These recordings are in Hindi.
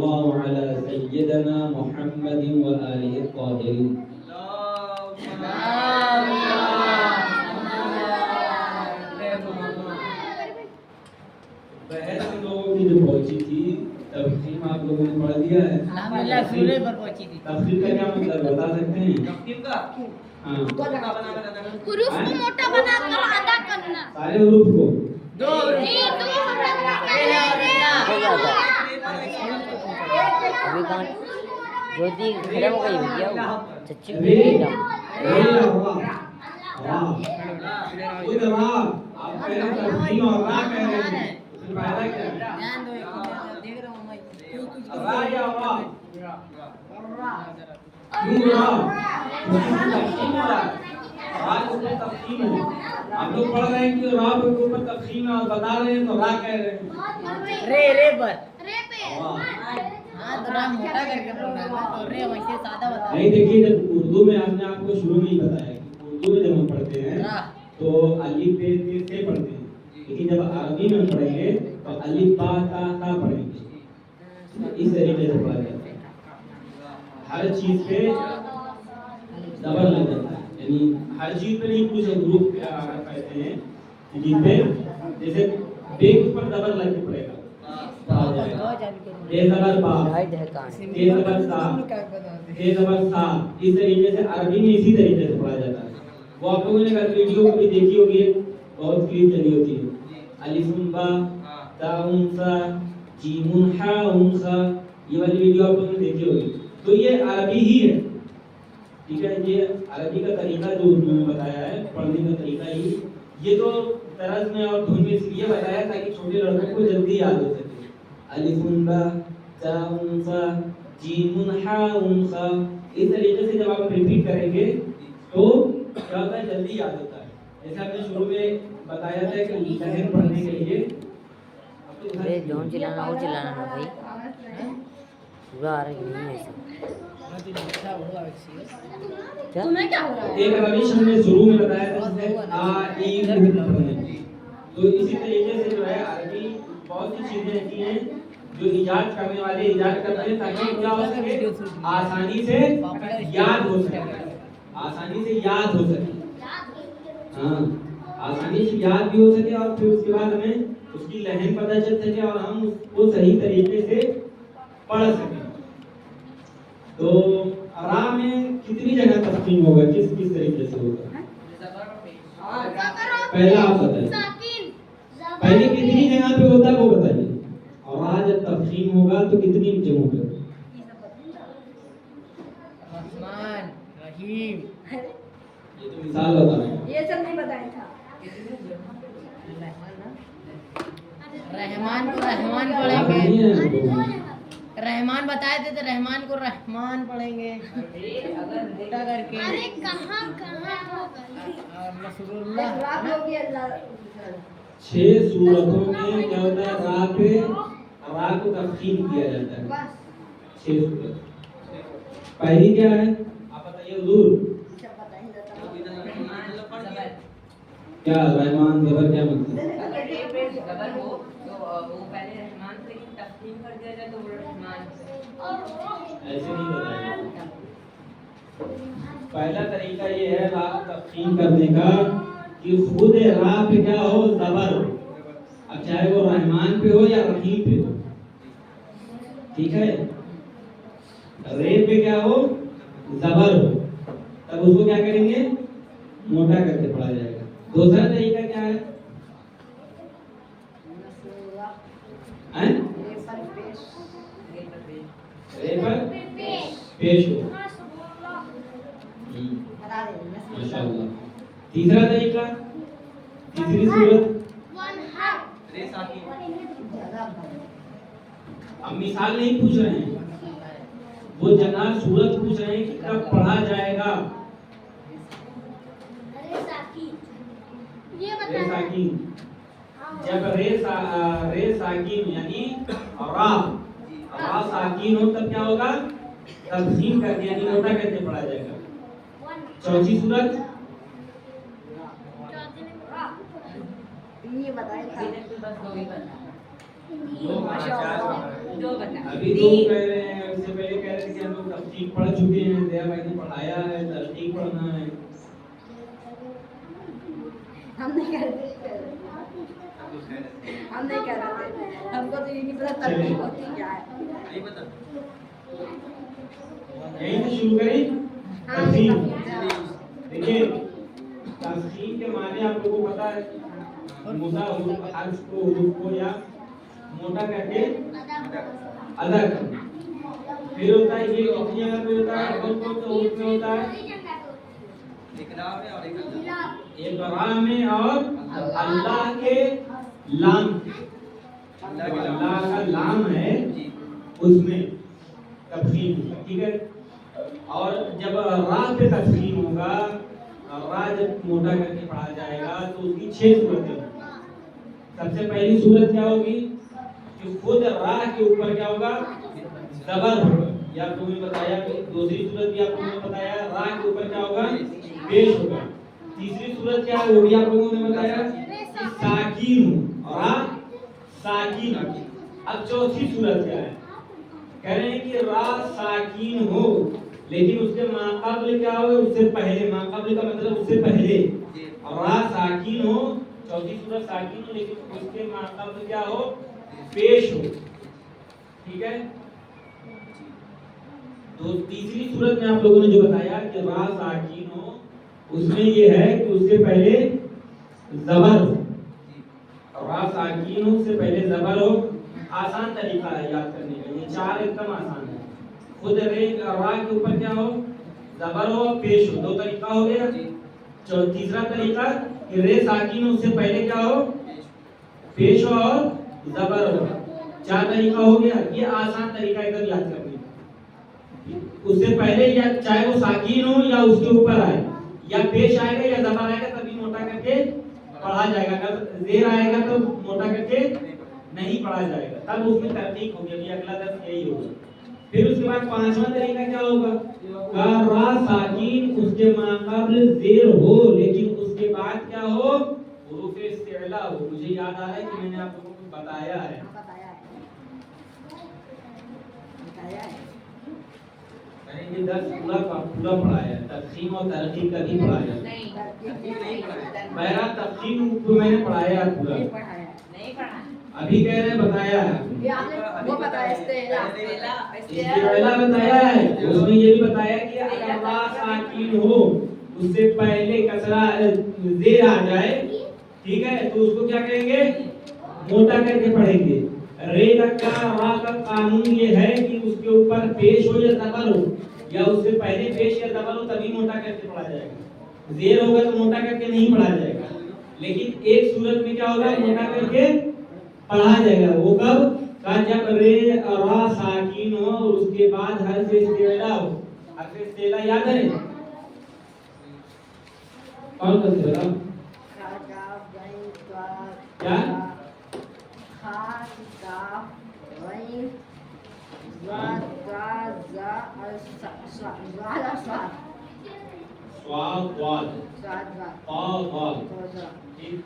सल्लल्लाहु अला सय्यदना मुहम्मदिन व आलिहि ताहिरीन। बहस लोगों की जो पहुंची थी, तफसीम आप लोगों ने पढ़ दिया है। सूर्य पर पहुंची थी। तफसील का क्या मतलब बता सकते हैं? तफसील का हाँ, हुरूफ को मोटा बनाकर अदा करना। सारे हुरूफ को दो अभी कहाँ ज्योति खत्म हो गई भैया सच्ची रे रे खुद रा आप कह रहे हैं तफसील और रा कह रहे हैं, उसमें फायदा क्या है? ध्यान दो, देख रहा हूँ मैं रा या रा? क्यों रा? तफसील हो रहा है, रा उसमें तफसील है। आप लोग पढ़ रहे हैं कि रा के ऊपर तफसील है और बता रहे हैं तो रा कह रहे हैं। रे पर रे पे हाँ तो राम मोटा करके बोलना है ना, तो रे वैसे सादा बता। नहीं देखिए, जब उर्दू में हमने आपको शुरू में ही बताया कि उर्दू में जब हम पढ़ते हैं तो अलिफ बे ते से पढ़ते हैं, लेकिन जब अरबी में पढ़ेंगे तो अलिफ बा ता ता पढ़ेंगे। इस तरीके से पढ़ा जाता है, हर चीज पे डबल लग जाता है, यानी हर चीज पे नहीं, कुछ ग्रुप कहते हैं जिन पे जैसे बे के ऊपर डबल लग के पड़ेगा, पढ़ा जाएगा। बे ज़बर बा, बे ज़बर सा, बे ज़बर सा, इस तरीके से अरबी में इसी तरीके से पढ़ा जाता है। वो आप लोगों ने अगर वीडियो भी देखी होगी, बहुत क्लिप चली होती है, अलिफुन बा ताउन सा जीमुन हाउन सा, ये वाली वीडियो आप लोगों ने देखी होगी। तो ये अरबी ही है, ठीक है। ये अरबी का तरीका जो उन्होंने बताया है, पढ़ने का तरीका ही, ये तो तरज में और धुन में इसलिए बताया ताकि छोटे लड़कों को जल्दी याद हो सके। अलिफुन बा ताउन सा जीमुन हाउन सा, इस तरीके से जब आप रिपीट करेंगे तो क्या होता है, जल्दी याद होता है। जैसे हमने शुरू में बताया था कि लहर पढ़ने के लिए अरे जोन चिल्लाना और चिल्लाना ना भाई, पूरा आ रहा नहीं है ऐसा। तुम्हें क्या हो रहा है? एक रविश हमने शुरू में बताया था जिसमें आ ई पढ़ने, तो इसी तरीके से जो है अरबी बहुत सी चीजें ऐसी हैं जो इजाद करने वाले इजाद करते हैं ताकि क्या हो सके, आसानी से याद हो सके, आसानी से याद हो सके, हाँ आसानी से याद भी हो सके, और फिर उसके बाद हमें उसकी लहन पता चल सके और हम उसको सही तरीके से पढ़ सकें। तो रा में कितनी जगह तस्कीन होगा, किस किस तरीके से होगा? पहला आप बताइए, पहले कितनी जगह पे होता है वो बताइए, और रा जब तस्कीन होगा तो कितनी जगहों पे होगा? रहमान रहीम, ये तो मिसाल बता रहे हैं। ये सब नहीं बताया था। रहमान को रहमान याद पढ़ेंगे, नहीं है? रहमान बताए थे तो रहमान को रहमान पढ़ेंगे मोटा करके। अरे कहाँ कहाँ होगा? और नसरुल्लाह छह सूरतों में क्या होता है, रा को तस्कीन किया जाता है। छह सूरत, पहली क्या है आप बताइए हुजूर? क्या रहमान ज़बर क्या मतलब? ज़बर हो तो वो पहले रहमान से लेकिन तस्लीम कर दिया जाए तो वो रहमान ऐसे नहीं बताया। पहला तरीका ये है रा को तस्कीन करने का कि खुद रा पे क्या हो, ज़बर हो, अब चाहे वो रहमान पे हो या रहीम पे हो, ठीक है। रे पे क्या हो, ज़बर हो, तब उसको क्या करेंगे, मोटा करके पढ़ा जाएगा। दूसरा तरीका क्या है, रे पर पेश हो, माशाअल्लाह। तीसरा तरीका, तीसरी सूरत, अब मिसाल नहीं पूछ रहे हैं, वो जनाब सूरत पूछ रहे हैं कि कब पढ़ा जाएगा। ये रे बताना। साकिन, जब रे साकिन यानी रा साकिन हो तब क्या होगा, तस्कीन करके यानी मोटा करके पढ़ा जाएगा। चौथी सूरत, ये बताएं। बस दो ही बता। दो, चार, दो बता अभी तो कह रहे हैं, उससे पहले कह रहे थे कि हम लोग तफसील पढ़ चुके हैं, दया भाई ने पढ़ाया है, तरतीब पढ़ना है। हम नहीं कर रहे हमको तो ये नहीं पता तरकीब होती क्या है। यहीं से शुरू करें। तफसील देखिए, तफसील के माने आप लोगों को पता है, मुद्दा हर्फ को हुरूफ को या मोटा करके अदा करना। फिर होता है ये कितनी जगह पे होता है, कौन कौन से हुरूफ में होता है? एक रा में और अल्लाह के लाम, अल्लाह का लाम है उसमें तफसील, ठीक है। और जब रा पे तफसील होगा, रा जब मोटा करके पढ़ा जाएगा तो उसकी 6 सूरतें होंगी। सबसे पहली सूरत क्या होगी कि खुद रा के ऊपर क्या होगा, जबर होगा। या तुम्हें बताया कि दूसरी सूरत भी आपको मैंने बताया, रा के ऊपर क्या होगा, पेश होगा। तीसरी सूरत क्या है वो भी आप लोगों ने बताया, साकीन, रा साकीन। अब चौथी सूरत क्या है, कह रहे हैं कि रा साकीन हो लेकिन उसके माक़ाबिल क्या हो, उससे पहले, माक़ाबिल का मतलब उससे पहले, रा साकीन हो, चौथी सूरत साकीन हो लेकिन उसके माक़ाबिल क्या हो, पेश हो, ठीक है। तो तीसरी सूरत में आप लोगों ने जो बताया कि रा साकीन हो, उसमें ये है कि उससे पहले जबर हो, रा साकीन हो उससे पहले जबर हो। आसान तरीका है याद करने का, ये 4 एकदम आसान है। खुद रे रा के ऊपर क्या हो, जबर हो, पेश हो, 2 तरीका हो गया। तीसरा तरीका कि रे साकीन हो उससे पहले क्या हो, पेश हो और जबर हो, 4 तरीका हो गया। ये आसान तरीका एकदम याद करने का। उससे पहले या चाहे वो साकीन हो या उसके ऊपर आए, या पेश आएगा या जबर आएगा तभी मोटा करके पढ़ा जाएगा। अगर जेर आएगा तो मोटा करके नहीं पढ़ा जाएगा, तब उसमें तरतीब होगी। अभी अगला दर्स यही होगा। फिर उसके बाद 5वां तरीका क्या होगा, का रा साकीन उसके माक़ाबिल जेर हो लेकिन उसके बाद क्या हो, हुरूफ इस्तिअला हो। मुझे याद आ रहा है कि मैंने आप लोगों को बताया है, मैंने ये दर्स पूरा पढ़ाया है, तक़सीम और तरकीब का भी पढ़ाया है। मेरा तक़सीम को मैंने पढ़ाया है पूरा, नहीं पढ़ा। अभी कह रहे हैं बताया है, ये आपने वो बताया इस्तिअला बताया है। उसमें ये भी बताया कि अगर रा साकीन हो उससे पहले कसरा जेर आ जाए, ठीक है, तो उसको क्या करेंगे, मोटा करके पढ़ेंगे। रे का रा का कानून ये है कि उसके ऊपर पेश हो या जबर हो, या उससे पहले पेश या जबर हो तभी मोटा करके पढ़ा जाएगा। जेर होगा तो मोटा करके नहीं पढ़ा जाएगा। लेकिन एक सूरत में क्या होगा, मोटा करके पढ़ा जाएगा। वो कब, का जब रे रा साकीन हो और उसके बाद हर्फ इस्तिअला हो। हर्फ इस्तिअला याद है, कौन सा सूरत क्या, स्वाद वाद ता वाद, ठीक,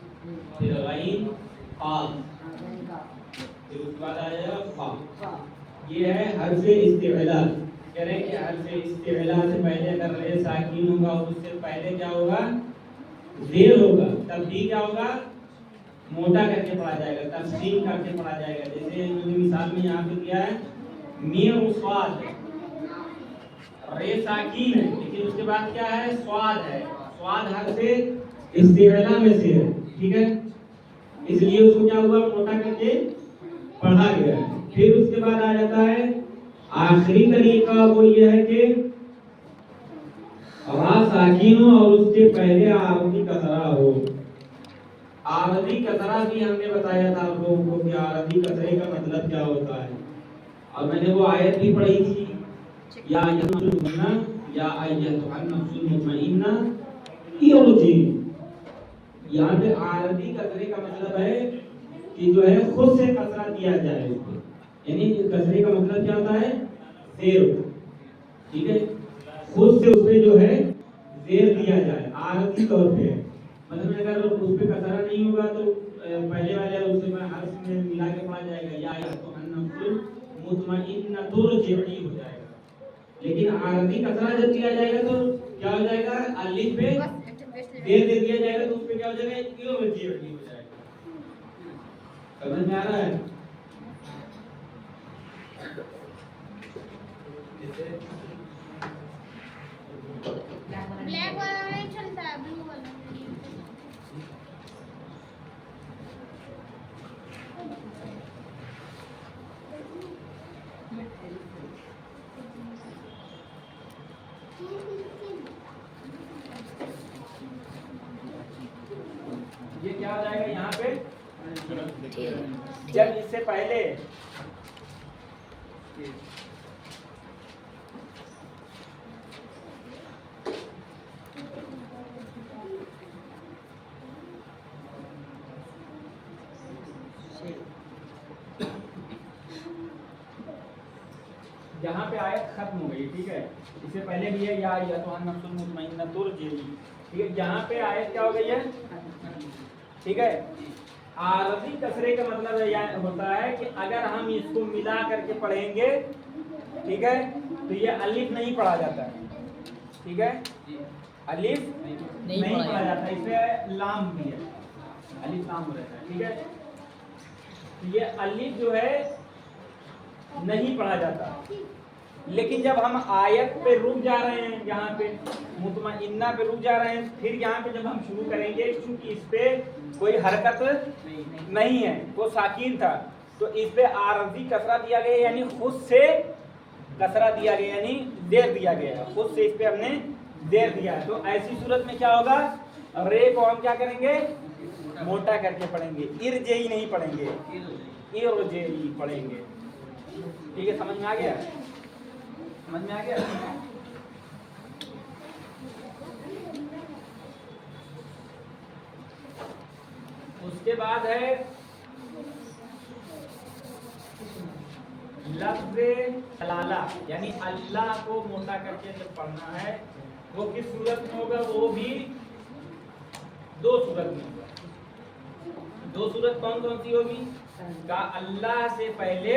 फिर गैन काफ, फिर उसके बाद आ जाएगा फा। ये है हर्फ इस्तिअला। कह रहे हैं कि हर्फ इस्तिअला से पहले अगर रे साकीन होगा और उससे पहले क्या होगा, जेर होगा, तब भी क्या होगा, मोटा करके पढ़ा जाएगा, तफसील करके पढ़ा जाएगा। जैसे मैंने मिसाल में यहाँ पे दिया है, मीम स्वाद, रे साकीन है लेकिन उसके बाद क्या है, स्वाद है। स्वाद हर्फ इस्तिअला में से है, ठीक है, इसलिए उसको क्या हुआ, मोटा करके पढ़ा गया। फिर उसके बाद आ जाता है आखिरी तरीका, वो ये है कि रा साकीन हो और उसके पहले आरदी कसरा हो। आरदी कसरा भी हमने बताया था आप लोगों को कि आरदी कसरे का मतलब क्या होता है, और मैंने वो आयत भी पढ़ी थी, या अय्युहल नफ्सुल मुतमइन्ना इरजी। यहाँ पे आरदी कसरे का मतलब है कि जो है खुद से कसरा दिया जाए उसको, यानी कसरे का मतलब क्या होता है, जेर, ठीक है, खुद से उसपे जो है जेर दिया जाए आरदी तौर पे। मतलब अगर उस पे कसरा नहीं होगा तो पहले वाले उससे हर्फ में मिला के पढ़ा जाएगा, या अय्युहल नफ्सुल मुतमइन्नतुरजिई हो जाएगा। लेकिन आरबी कसरा जब दिया जाएगा तो क्या हो जाएगा, अलिफ पे देर दे दिया जाएगा तो उस पे क्या हो जाएगा, इरजिई हो जाएगा। समझ में आ रहा है? ब्लैक वाला नहीं चलता है, ब्लू वाला। ये क्या हो जाएगा यहाँ पे, ठीक है। जब इससे पहले यहाँ पे आयत खत्म हो गई, ठीक है। इससे पहले भी है या अय्युहन नफ्सुल मुतमइन्नतुरजिई, ठीक है। यहाँ पे आयत क्या हो गई है, ठीक है। आरबी कसरे का मतलब यह होता है कि अगर हम इसको मिला करके पढ़ेंगे, ठीक है, तो ये अलिफ नहीं पढ़ा जाता है, ठीक है। अलिफ नहीं पढ़ा जाता, इसमें लाम भी है, अलिफ लाम रहता है, ठीक है। तो ये अलिफ जो है नहीं पढ़ा जाता। लेकिन जब हम आयत पे रुक जा रहे हैं, यहाँ पे मुतमइन्ना पे रुक जा रहे हैं, फिर यहाँ पे जब हम शुरू करेंगे, क्योंकि इस पे कोई हरकत नहीं है, वो साकिन था, तो इस पे आरजी कसरा दिया गया, यानी खुद से कसरा दिया गया, यानी देर दिया गया, खुद से इस पे हमने देर दिया है। तो ऐसी सूरत में क्या होगा, रे को हम क्या करेंगे, मोटा करके पढ़ेंगे, इरजेई नहीं पढ़ेंगे, इरजेई पढ़ेंगे, ठीक है। समझ में आ गया, समझ में आ गया। उसके बाद है लफ्ज़े जलाला, यानी अल्लाह को मोटा करके जब पढ़ना है, वो किस सूरत में होगा, वो भी दो सूरत में होगा। दो सूरत कौन कौन सी होगी, का अल्लाह से पहले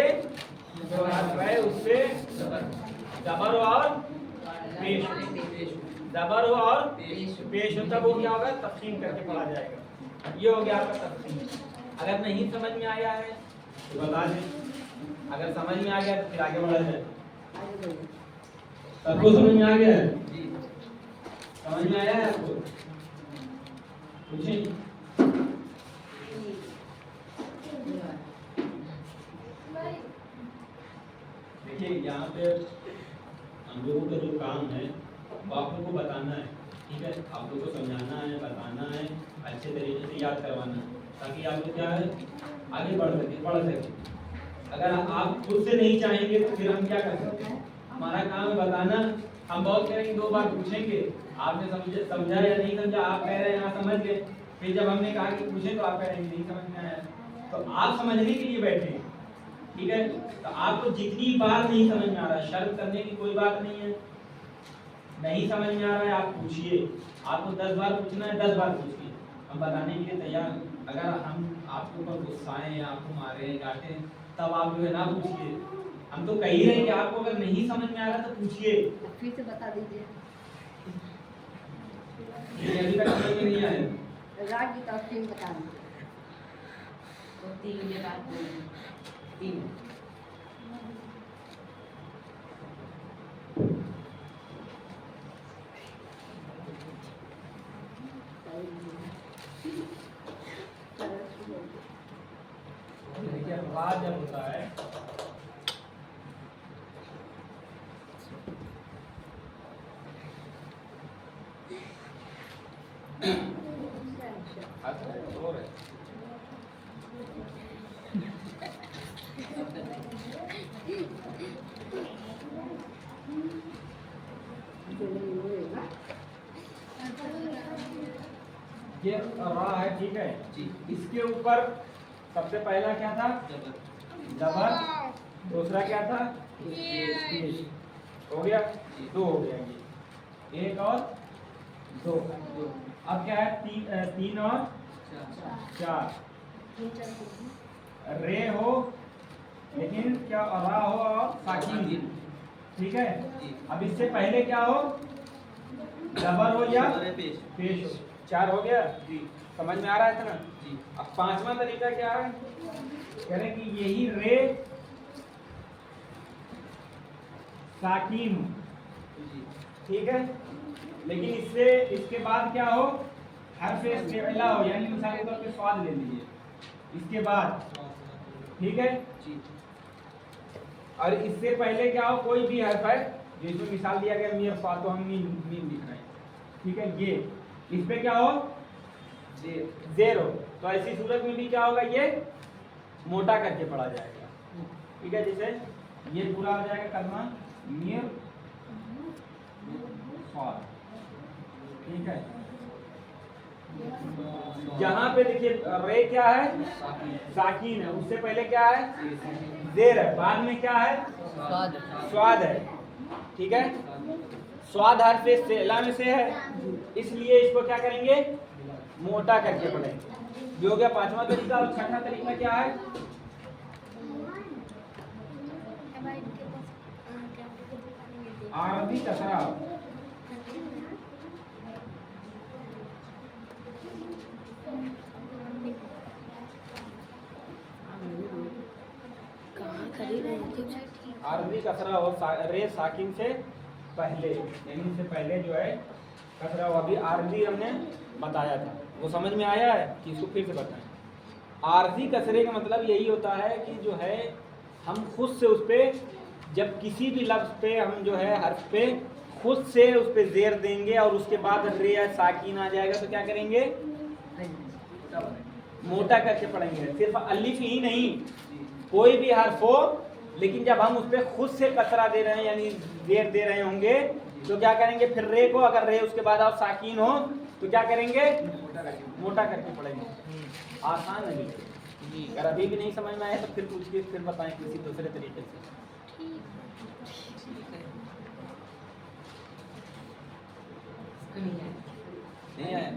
जो हर्फ है उससे जबर और पेश, जबर और पेश हो, तब वो क्या होगा, तफसीम करके पढ़ा जाएगा। ये हो गया आपका तफसीम। अगर नहीं समझ में आया है तो बता दें, अगर समझ में आ गया तो फिर आगे बढ़ा जाए। सबको समझ में आ गया है, समझ में आया है आपको, पूछें। देखिए यहाँ पे हम लोगों का जो काम है वो आप लोगों को बताना है, ठीक है। आप लोगों को समझाना है, बताना है, अच्छे तरीके से याद करवाना है, ताकि आप लोग क्या है आगे बढ़ सके, पढ़ सके। अगर आप खुद से नहीं चाहेंगे तो फिर हम क्या कर सकते हैं, हमारा काम है बताना। हम बहुत करेंगे, दो बार पूछेंगे, आपने समझा या नहीं समझा, आप कह रहे हैं हाँ समझ गए, फिर जब हमने कहा कि पूछे तो आप कह रहे हैं नहीं समझ में आया। तो आप समझने के लिए बैठे हैं, ठीक है। तो आपको जितनी बार नहीं समझ में आ रहा है, शर्त करने की कोई बात नहीं है, नहीं समझ में आ रहा है आप पूछिए, आपको 10 बार पूछना है 10 बार पूछिए, हम बताने के लिए तैयार। अगर हम आपके ऊपर गुस्साएं या आपको मारे डांटे तब आप जो है ना पूछिए, हम तो कह ही रहे हैं कि आपको अगर नहीं समझ में आ रहा तो पूछिए, फिर से बता दीजिए। ये अभी तक समझ में नहीं आया, राग की तफसील बता दीजिए। तो 3 के बाद 3 देखिए राज जब होता है ये रा है, ठीक है। इसके ऊपर सबसे पहला क्या था, जबर, दूसरा क्या था, पेश। हो गया, 2 हो गया, ये 1 और 2। अब क्या है, 3 और 4, रे हो लेकिन क्या रा हो और साकिन, ठीक है। अब इससे पहले क्या हो, जबर हो या पेश हो। 4 हो गया जी, समझ में आ रहा है इतना जी। अब 5वां तरीका क्या है, कह रहे हैं कि यही रे साकिन हो, ठीक है, लेकिन इससे इसके बाद क्या हो, हर्फ इस्तिला हो, यानी मिसाल के तौर पे स्वाद ले लीजिए इसके बाद, ठीक है। और इससे पहले क्या हो, कोई भी हर्फ है जिसमें मिसाल दिया गया मीम स्वाद, तो हम मीम लिख रहे हैं, ठीक है। ये इस पे क्या हो, जेरो, तो ऐसी सूरत में भी क्या होगा, ये मोटा करके पढ़ा जाएगा, ठीक है। जैसे ये पूरा हो जाएगा कलमा मीम स्वाद, ठीक है। यहाँ पे देखिए रे क्या है, साकिन है, उससे पहले क्या है, जेर है, बाद में क्या है, स्वाद है, ठीक है। स्वाद हर्फ इस्तिला में से है, इसलिए इसको क्या करेंगे, मोटा करके पढ़ेंगे। ये हो गया 5वां तरीका। और 6वां तरीका क्या है, आरबी कसरा। आरबी कसरा हो रे साकिन से पहले, यानी इससे पहले जो है कसरा हो। अभी आरजी हमने बताया था, वो समझ में आया है कि इसको फिर से बताएं। आरजी कसरे का मतलब यही होता है कि जो है हम खुद से उस पे, जब किसी भी लफ्ज पे हम जो है हर्फ पे खुद से उस पे जेर देंगे और उसके बाद रे या साकिन आ जाएगा, तो क्या करेंगे, मोटा करके पढ़ेंगे। सिर्फ अलिफ ही नहीं, कोई भी हर्फ हो, लेकिन जब हम उस पे खुद से कसरा दे रहे हैं यानी जेर दे रहे होंगे, तो क्या करेंगे, फिर रे को अगर रे उसके बाद आप साकिन हो तो क्या करेंगे, मोटा करके पढ़ेंगे। आसान है बिल्कुल। अगर अभी भी नहीं समझ में आया तो फिर पूछिए, फिर बताएं किसी दूसरे तरीके से। नहीं आया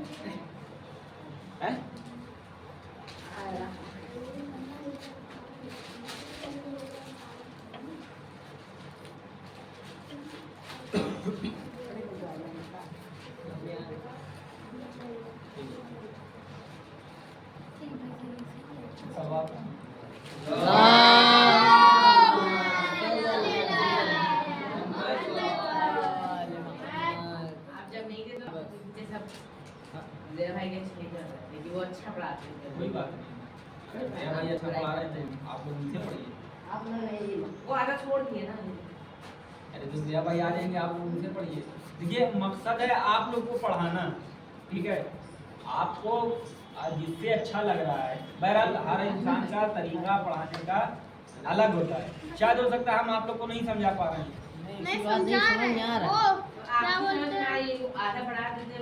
है? वो अच्छा पढ़ाते हैं, कोई बात नहीं, मेरा भाई अच्छा पढ़ा रहे थे, आप लोग उनसे पढ़िए। वो आधा छोड़ दिए ना। अरे तो मेरा भाई आ जाएंगे, आप लोग उनसे पढ़िए। देखिए मकसद है आप लोग को पढ़ाना, ठीक है। आपको जिससे अच्छा लग रहा है, बहरहाल हर इंसान का तरीका पढ़ाने का अलग होता है। शायद हो सकता है हम आप लोग को नहीं समझा पा रहे हैं, नहीं समझा रहे वो क्या बोलते हैं, आधा पढ़ा देते,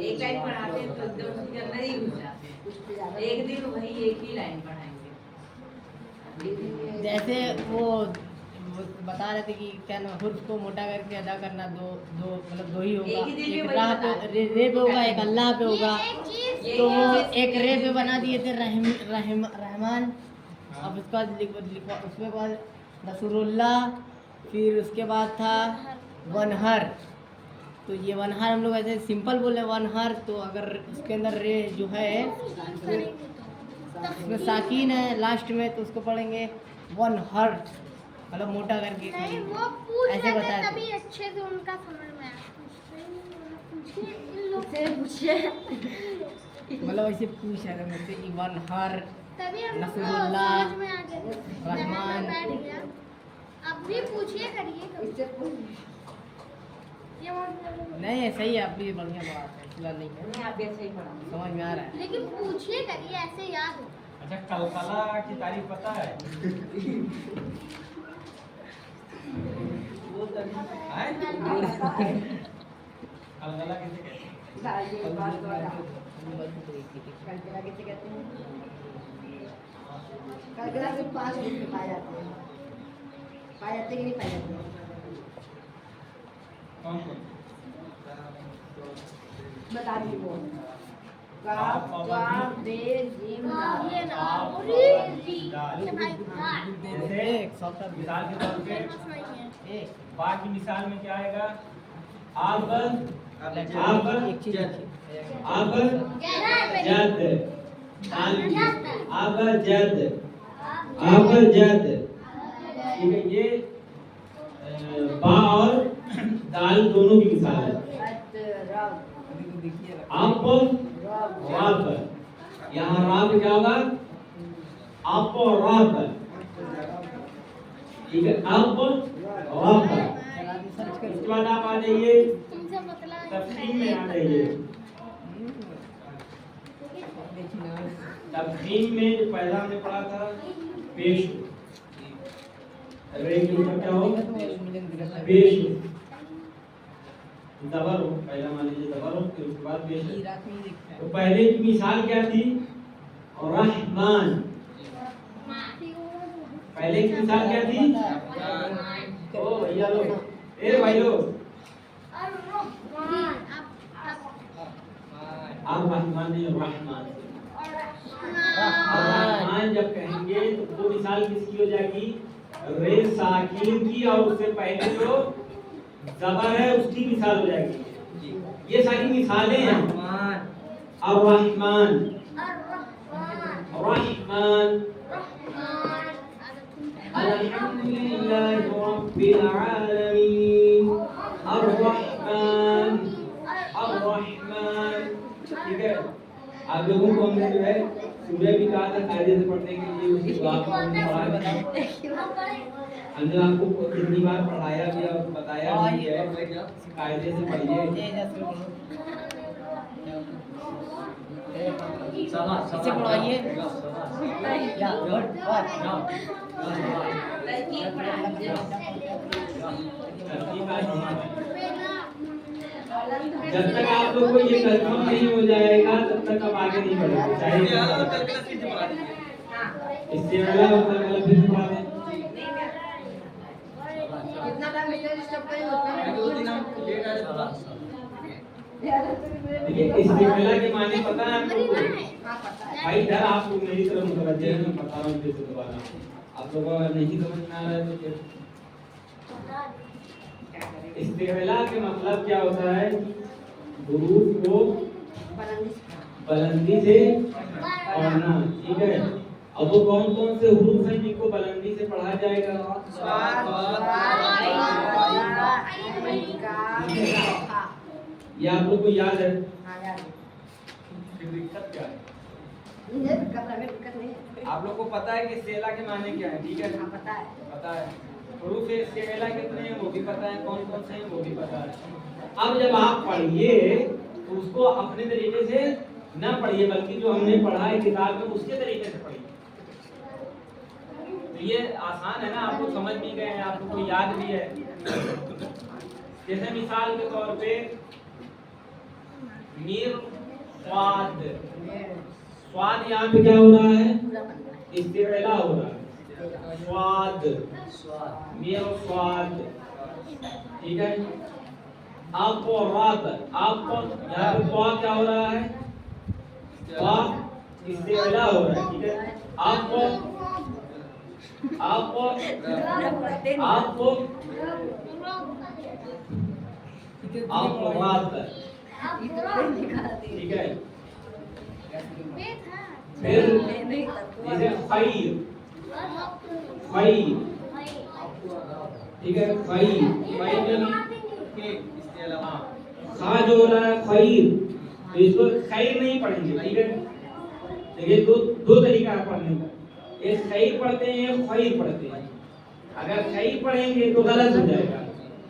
एक लाइन पढ़ाते तो एकदम उसके अंदर ही घुस जाते। एक दिन वही एक ही लाइन पढ़ाएंगे। जैसे वो बता रहे थे कि क्या ना हुर्फ को मोटा करके अदा करना, दो मतलब दो ही होगा, एक ही दिन में एक वही राह पे बता- रे पे होगा, एक अल्लाह पे होगा। ये एक चीज तो वो एक रे पे बना दिए थे रहमान। अब उसके बाद उसके बाद नसरुल्लाह, फिर उसके बाद था वनहर। तो ये वनहर हम लोग ऐसे सिंपल बोले वनहर, तो अगर उसके अंदर रे जो है उसमें साकिन है लास्ट में, तो उसको पढ़ेंगे वनहर, मतलब मोटा करके। नहीं वो पूछ ऐसे रहे थे बताया था। तभी अच्छे से उनका समझ में आया। पूछिए इन लोग से पूछिए, मतलब ऐसे पूछा था मुझसे कि वनहर तभी हम लोग को नसरुल्लाह, समझ में आ गया, रहमान। बैठ गया। अब भी पूछिए करिए कभी। ये नहीं सही है, आप भी बढ़िया बात है, फिलहाल नहीं है, नहीं, आप ऐसे ही पढ़ा। समझ में आ रहा है। लेकिन पूछिए करिए, ऐसे याद हो। अच्छा कलकला की तारीफ पता है? कलकला किसे कहते हैं? कलकला के पास पाए जाते हैं, पाए जाते कि नहीं पाए जाते? कौन कौन? बता दी वो काफ काफ बे जीम ये ना आप अरे जी दाल। ये भाई दाल जैसे मिसाल के तौर पे बा की मिसाल में क्या आएगा? आप एक चीज जद ठीक है। ये बा और दाल दोनों की मिसाल है। आप राब, यहाँ राब क्या होगा? आप राब, ठीक है। आप राब, उसके बाद आप आ जाइए तुमसे मतलब तफसील में आ जाइए। तफसील में जो पहला हमने पढ़ा था पेश, रे के ऊपर क्या हो? पेश दबर हो, पहला मान लीजिए दबर हो, फिर उसके बाद पेश। तो पहले की मिसाल क्या थी? रहमान। पहले की मिसाल क्या थी? ओ भैया लोग, ए भाई लोग, आप रहमान नहीं, रहमान। रहमान जब कहेंगे तो वो मिसाल किसकी हो जाएगी? रे साकिन की, और उससे पहले जो जबर है उसकी मिसाल हो जाएगी। ये सारी मिसालें हैं। अब रहमान, रहमान, अल्हम्दुलिल्लाहि रब्बिल आलमीन, अर्रहमान, अर्रहमान। ठीक है। आप लोगों को हमने जो है सूर्य भी कहा था कायदे से पढ़ने के लिए, उसकी दुआ को हमने पढ़ा है। हमने आपको कितनी बार पढ़ाया भी और बताया भी है, कायदे से पढ़िए। इसे पढ़ाइए। या गुड जब तक आप लोग को ये कंफर्म नहीं हो जाएगा तब तक आप आगे नहीं बढ़ोगे। चाहे इससे पहले और कल फिर पढ़ा दें। कितना टाइम मिलेगा स्टेप पे उतना देखिए इस्तेमाला के माने पता है आप लोग को? हां पता है भाई इधर आप लोग मेरी तरफ मुतवज्जे हैं, मैं बता रहा हूँ फिर से दोबारा। आप लोगों को अगर नहीं समझ में आ रहा है तो फिर इस्तेमाला के मतलब क्या होता है? हुरूफ को बुलंदी से पढ़ना। ठीक है। अब वो कौन कौन से हुरूफ हैं जिनको बुलंदी से पढ़ा जाएगा? ये आप लोग को याद है? फिर दिक्कत क्या है? आप लोग को पता है कि सेला के माने क्या है? ठीक है, पता है। हुरूफ सेला कितने हैं वो भी पता है, कौन कौन से हैं वो भी पता है। अब जब आप पढ़िए तो उसको अपने तरीके से ना पढ़िए, बल्कि जो हमने पढ़ा है किताब में उसके तरीके से पढ़िए। तो ये आसान है ना, आप लोग समझ भी गए हैं, आप लोग को याद भी है। जैसे मिसाल के तौर पे मीर स्वाद, स्वाद यहाँ पे क्या हो रहा है? इस्तेला हो रहा है। स्वाद, मीर स्वाद। ठीक है। आपको रात, आपको यहाँ पे क्या हो रहा है? इस्तेला हो रहा है। ठीक है। आपको आपको आपको आपको रात, ठीक है। फिर जैसे खैर, खैर, ठीक है। खैर, खा जो हो रहा है खैर, तो इसको खैर नहीं पढ़ेंगे। ठीक है। देखिए दो तरीका है पढ़ने का, एक खैर पढ़ते हैं, एक खैर पढ़ते हैं। अगर खैर पढ़ेंगे तो गलत हो जाएगा,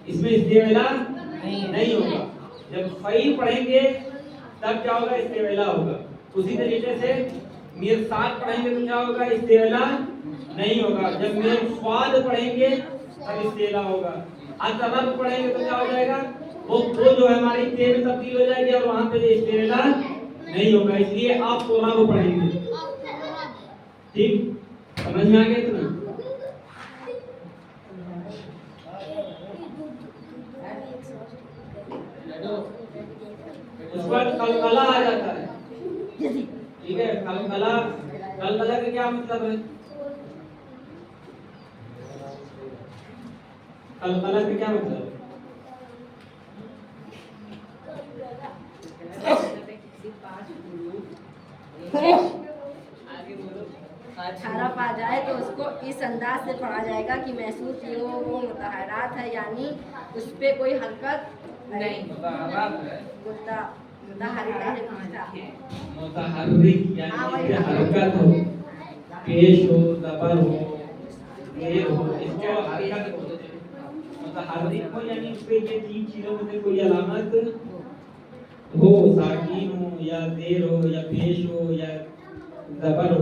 इसमें इस्तेमाला नहीं होगा। जब खैर पढ़ेंगे तब क्या होगा? इस्तेमाला होगा। उसी तरीके से मिरसाद पढ़ेंगे तो क्या होगा? इस्तेमाला नहीं होगा। जब मिरस्वाद पढ़ेंगे तब इस्तेमाला होगा। अतरब पढ़ेंगे तो क्या हो जाएगा? वो जो है हमारी ते में तब्दील हो जाएगी और वहां पे इस्तेमाला नहीं होगा। इसलिए आप रब पढ़ेंगे। ठीक, समझ में आ गया इतना? उस पर कलकला आ जाता है। ठीक है। कलकला, कलकला का क्या मतलब है? कलकला का क्या मतलब है? हरफ आ जाए तो उसको इस अंदाज से पढ़ा जाएगा कि महसूस हो वो मुतहरात है, यानी उस पे कोई हरकत नहीं। मुतहरिका है, मुतहर्रिक यानी कि हरकत हो, पेश हो, ज़बर हो, ज़ेर हो, इसको हरकत बोलते हैं। मुतहर्रिक हो यानी उस पे ये तीन चीजों में से कोई अलामत हो, साकीन हो या ज़ेर हो या पेश हो या ज़बर हो।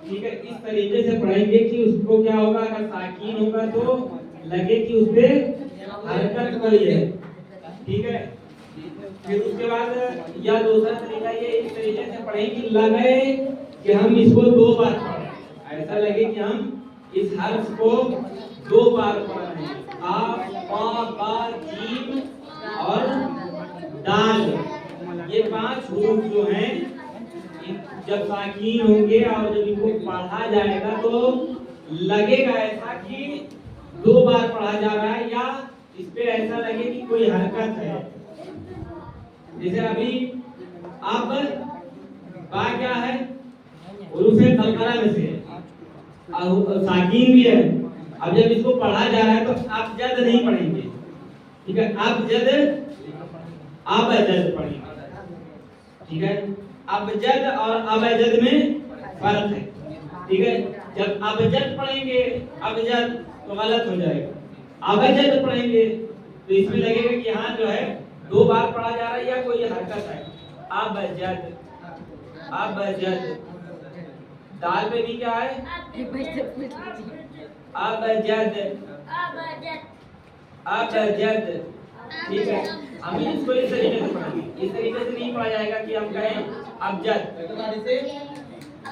ठीक है, इस तरीके से पढ़ेंगे कि उसको क्या होगा, अगर साकीन होगा तो लगे कि उस पे हरकत कोई है। ठीक है, फिर उसके बाद या दूसरा तरीका ये इस तरीके से पढ़ें कि लगे कि हम इसको दो बार पढ़ रहे हैं, ऐसा लगे कि हम इस हर्फ को दो बार पढ़ रहे हैं। आ, पा, बा, जीम और दाल, ये 5 हुरूफ जो हैं जब साकीन होंगे और जब इनको पढ़ा जाएगा तो लगेगा ऐसा कि दो बार पढ़ा जा रहा है, या इस पे ऐसा लगे कि कोई हरकत है। जैसे अभी अब बा क्या है, हुरूफ कलकला में से साकीन भी है। अब जब इसको पढ़ा जा रहा है तो आप जद नहीं पढ़ेंगे, ठीक है, आप जद अबजद पढ़ेंगे। ठीक है, अबजद और अबजद में फर्क है। ठीक है, जब अबजद पढ़ेंगे अबजद तो गलत हो जाएगा, अबजद पढ़ेंगे तो इसमें लगेगा कि हाँ जो है दो बार पढ़ा जा रहा है या कोई हरकत है। अबजद, अबजद, दाल पे भी क्या है, अबजद, अबजद। ठीक है, हम इसको इस तरीके से पढ़ेंगे, इस तरीके से नहीं पढ़ा जाएगा कि हम कहें अबजद।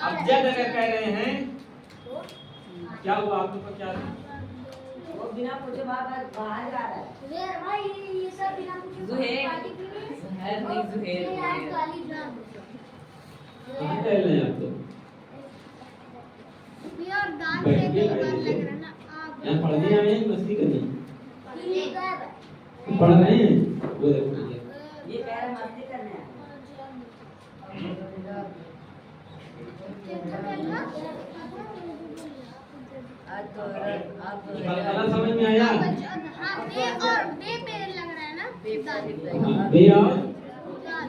अबजद अगर कह रहे हैं क्या हुआ, आप लोग को क्या वो बिना पूछे बाहर जा रहा है। जुहैर भाई, ये सब बिना पूछे जुहैर। गाली क्यों नहीं? जुहैर नहीं, जुहैर। ये आज गाली ना। कहाँ टहल रहे हैं आप लोग? ये और दाल से कई बार लग रहा ना आप। यहाँ पढ़ने आए हैं मस्ती करने? ये कर पढ़ रहे हैं, वो देखो ये कह रहा मस्ती करने आया। कलकला समझ में आया? हाँ, बे और बे पे लग रहा है ना दाल। बे और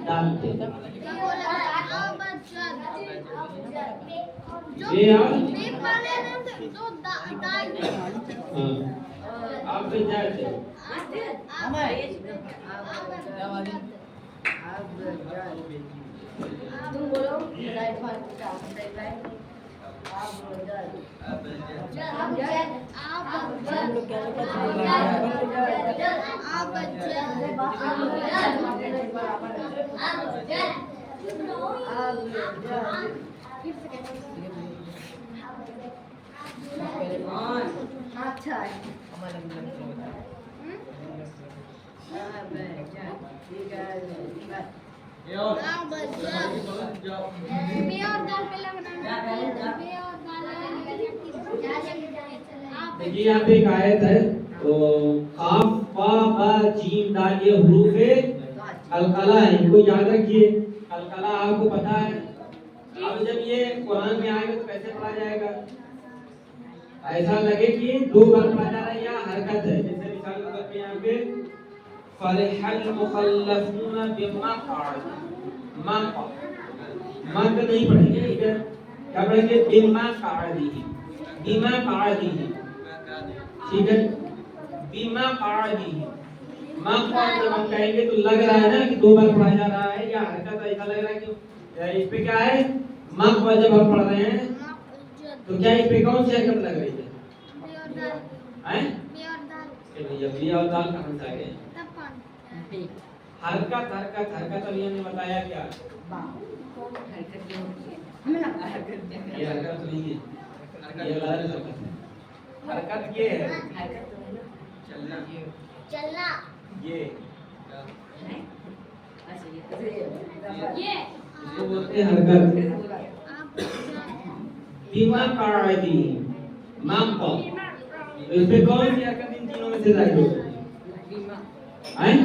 दाल पे। वो लग रहा है अबजद। जो बे और बे पढ़े ना तो दाल हाँ, अबजद। तुम बोलो राइट मार्क राइट अच्छा है। ठीक है, बे और दाल पे लग रहा है। बे और देखिए यहाँ पे एक आयत है, तो काफ फा बा जीम दाल ये हुरूफ कलकला है, इनको याद रखिए। कलकला आपको पता है। अब जब ये कुरान में आएगा तो कैसे पढ़ा जाएगा, ऐसा लगे कि दो बार पढ़ा जा रहा है या हरकत है। जैसे मिसाल के तौर पे यहाँ पे फरहल मुखल्लफूना बिमक़अद, मक़ नहीं पढ़ेंगे, ठीक है, क्या पढ़ेंगे, बिमक़अदिही, बिमक़अदिही। ठीक है, बिमक़अदिही, मक़अद जब हम कहेंगे तो लग रहा है ना कि दो बार पढ़ा जा रहा है या हरकत, ऐसा लग रहा है कि इस पे क्या है, मक़अद जब हम पढ़ रहे हैं तो क्या इस पे कौन सी हरकत लग रही है? हैं? बे और दाल कहाँ से आ गए? हरकत हरकत हरकत अभी हमने बताया क्या? ये हरकत नहीं है, ये गलत हरकत है। हरकत ये है चलना। ये ये इसको बोलते हैं हरकत। आप बीमा कराती मामको, तो इस पे कौन सी हरकत इन तीनों में से जायज होगी? हैं?